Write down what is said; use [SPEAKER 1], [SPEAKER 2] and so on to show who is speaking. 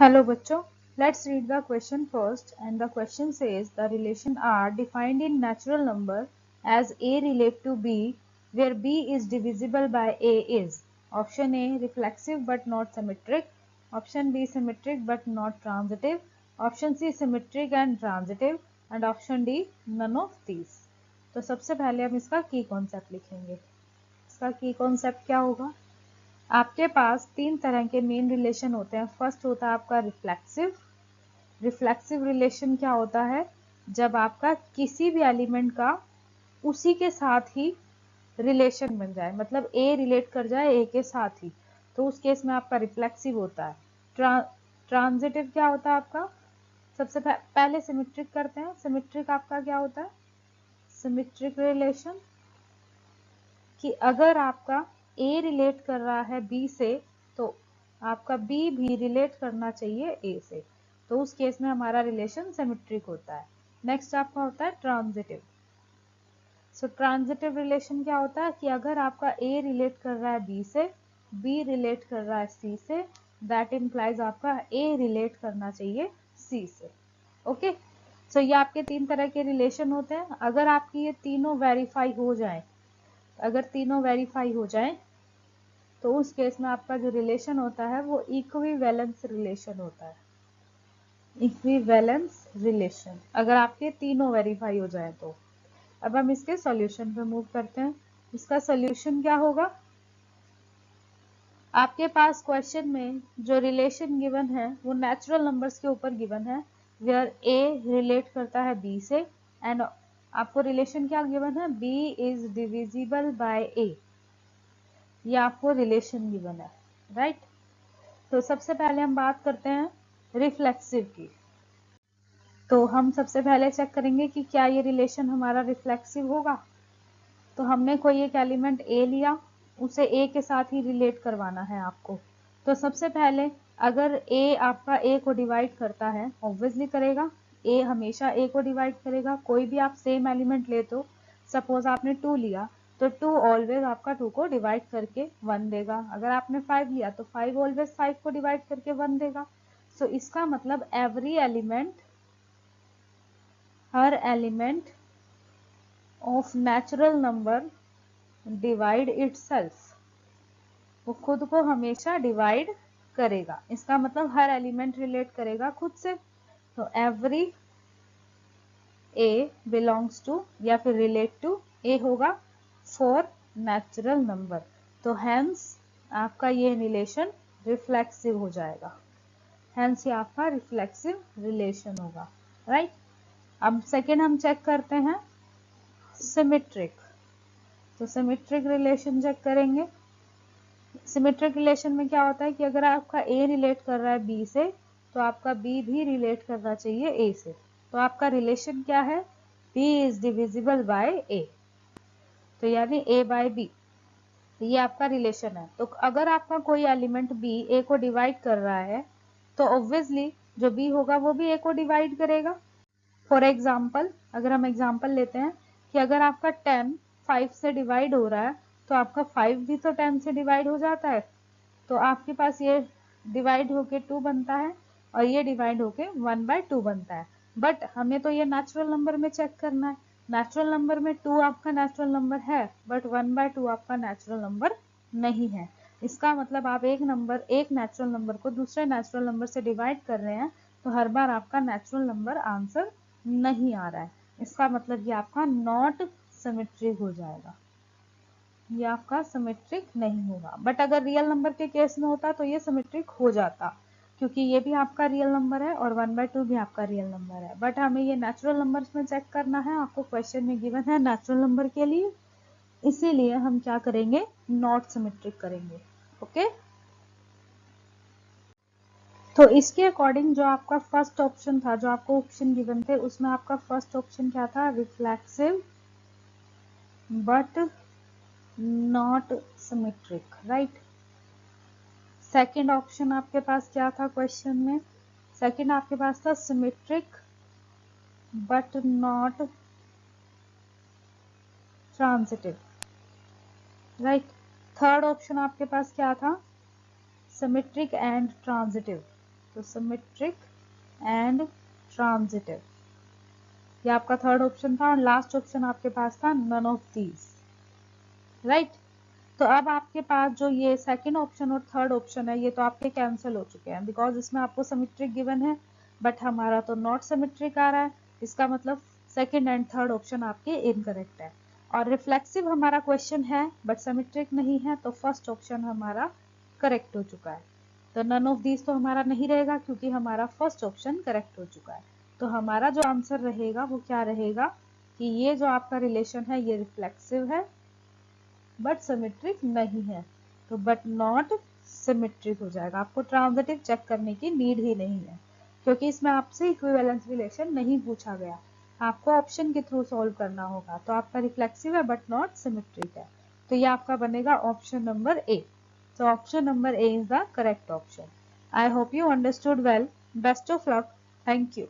[SPEAKER 1] Hello bachcho, let's read the question first, and the question says the relation are defined in natural number as A relate to B where B is divisible by A is option A reflexive but not symmetric, option B symmetric but not transitive, option C symmetric and transitive and option D none of these। तो सबसे पहले हम इसका की concept लिखेंगे। इसका की concept क्या होगा? आपके पास तीन तरह के मेन रिलेशन होते हैं। फर्स्ट होता है आपका रिफ्लेक्सिव। रिफ्लेक्सिव रिलेशन क्या होता है? जब आपका किसी भी एलिमेंट का उसी के साथ ही रिलेशन बन जाए, मतलब ए रिलेट कर जाए ए के साथ ही, तो उस केस में आपका रिफ्लेक्सिव होता है। ट्रांजिटिव क्या होता है आपका? सबसे पहले सिमेट्रिक करते हैं। सिमेट्रिक आपका क्या होता है? सिमेट्रिक रिलेशन कि अगर आपका ए रिलेट कर रहा है बी से तो आपका बी भी रिलेट करना चाहिए ए से, तो उस केस में हमारा रिलेशन सिमेट्रिक होता है। नेक्स्ट आपका होता है ट्रांजिटिव। सो ट्रांजिटिव रिलेशन क्या होता है कि अगर आपका ए रिलेट कर रहा है बी से, बी रिलेट कर रहा है सी से, दैट इम्प्लाइज आपका ए रिलेट करना चाहिए सी से। ओके, सो ये आपके तीन तरह के रिलेशन होते हैं। अगर आपकी ये तीनों वेरीफाई हो जाए, अगर तीनों वेरीफाई हो जाए तो उस केस में आपका जो रिलेशन होता है वो इक्विवेलेंस रिलेशन होता है। इक्विवेलेंस रिलेशन अगर आपके तीनों वेरीफाई हो जाए तो। अब हम इसके सॉल्यूशन पे मूव करते हैं। इसका सॉल्यूशन क्या होगा? आपके पास क्वेश्चन में जो रिलेशन गिवन है वो नेचुरल नंबर्स के ऊपर गिवन है, वेयर ए रिलेट करता है बी से, एंड आपको रिलेशन क्या गिवन है? बी इज डिविजिबल बाय ए। ये आपको रिलेशन गिवन है, राइट। तो सबसे पहले हम बात करते हैं रिफ्लेक्सिव की। तो हम सबसे पहले चेक करेंगे कि क्या ये रिलेशन हमारा रिफ्लेक्सिव होगा। तो हमने कोई एक एलिमेंट ए लिया, उसे ए के साथ ही रिलेट करवाना है आपको। तो सबसे पहले अगर ए आपका ए को डिवाइड करता है, ऑब्वियसली करेगा, ए हमेशा ए को डिवाइड करेगा। कोई भी आप सेम एलिमेंट ले, तो सपोज आपने 2 लिया तो 2 ऑलवेज आपका 2 को डिवाइड करके 1 देगा। अगर आपने 5 लिया तो 5 ऑलवेज 5 को डिवाइड करके 1 देगा। सो इसका मतलब every element, her element of natural number divide itself, वो खुद को हमेशा डिवाइड करेगा। इसका मतलब हर एलिमेंट रिलेट करेगा खुद से। तो एवरी ए बिलोंग्स टू या फिर रिलेट टू ए होगा फॉर नेचुरल नंबर। तो हेंस आपका ये रिलेशन रिफ्लेक्सिव हो जाएगा। हेंस ये आपका रिफ्लेक्सिव रिलेशन होगा, राइट। अब सेकेंड हम चेक करते हैं सिमेट्रिक। तो सिमेट्रिक रिलेशन चेक करेंगे। सिमेट्रिक रिलेशन में क्या होता है कि अगर आपका ए रिलेट कर रहा है बी से तो आपका बी भी रिलेट करना चाहिए ए से। तो आपका रिलेशन क्या है? बी इज डिविजिबल बाय ए, तो यानी ए बाय बी, ये आपका रिलेशन है। तो अगर आपका कोई एलिमेंट बी ए को डिवाइड कर रहा है तो ऑब्वियसली जो बी होगा वो भी ए को डिवाइड करेगा। फॉर एग्जाम्पल, अगर हम एग्जाम्पल लेते हैं कि अगर आपका 10 5 से डिवाइड हो रहा है तो आपका 5 भी तो 10 से डिवाइड हो जाता है। तो आपके पास ये डिवाइड होके 2 बनता है और ये डिवाइड होके 1/2 बनता है। बट हमें तो ये नेचुरल नंबर में चेक करना है। नेचुरल नंबर में 2 आपका नेचुरल नंबर है, बट 1/2 आपका नेचुरल नंबर नहीं है। इसका मतलब आप एक नेचुरल नंबर को दूसरे नेचुरल नंबर से डिवाइड कर रहे हैं तो हर बार आपका नेचुरल नंबर आंसर नहीं आ रहा है। इसका मतलब ये आपका नॉट सिमेट्रिक हो जाएगा, ये आपका सिमेट्रिक नहीं होगा। बट अगर रियल नंबर के केस में होता तो ये सिमेट्रिक हो जाता, क्योंकि ये भी आपका रियल नंबर है और 1/2 भी आपका रियल नंबर है। बट हमें ये नेचुरल नंबर्स में चेक करना है, आपको क्वेश्चन में गिवन है नेचुरल नंबर के लिए, इसीलिए हम क्या करेंगे? नॉट सिमेट्रिक करेंगे। ओके, तो इसके अकॉर्डिंग जो आपका फर्स्ट ऑप्शन था, जो आपको ऑप्शन गिवन थे, उसमें आपका फर्स्ट ऑप्शन क्या था? Reflexive but not symmetric, right. Second option आपके पास क्या था क्वेश्चन में? सेकंड आपके पास था symmetric but not transitive, right. Third option आपके पास क्या था? Symmetric and transitive. तो सिमेट्रिक एंड ट्रांजिटिव, ये आपका थर्ड ऑप्शन था। और लास्ट ऑप्शन आपके पास था नन ऑफ दीज, राइट। तो अब आपके पास जो ये सेकंड ऑप्शन और थर्ड ऑप्शन है ये तो आपके कैंसिल हो चुके हैं, बिकॉज इसमें आपको सिमेट्रिक गिवन है बट हमारा तो नॉट सिमेट्रिक आ रहा है। इसका मतलब सेकंड एंड थर्ड ऑप्शन आपके इनकरेक्ट है। और रिफ्लेक्सिव हमारा क्वेश्चन है बट सिमेट्रिक नहीं है, तो फर्स्ट ऑप्शन हमारा करेक्ट हो चुका है। तो नन ऑफ दीज तो हमारा नहीं रहेगा क्योंकि हमारा फर्स्ट ऑप्शन करेक्ट हो चुका है। तो हमारा जो आंसर रहेगा वो क्या रहेगा कि ये जो आपका रिलेशन है ये रिफ्लेक्सिव है बट सिमेट्रिक नहीं है, तो बट नॉट सिमेट्रिक हो जाएगा। आपको ट्रांजिटिव चेक करने की नीड ही नहीं है क्योंकि इसमें आपसे इक्विवेलेंस रिलेशन नहीं पूछा गया, आपको ऑप्शन के थ्रू सॉल्व करना होगा। तो आपका रिफ्लेक्सिव है बट नॉट सिमेट्रिक है, तो ये आपका बनेगा option number A. So option number A is the correct option. I hope you understood well. Best of luck. Thank you.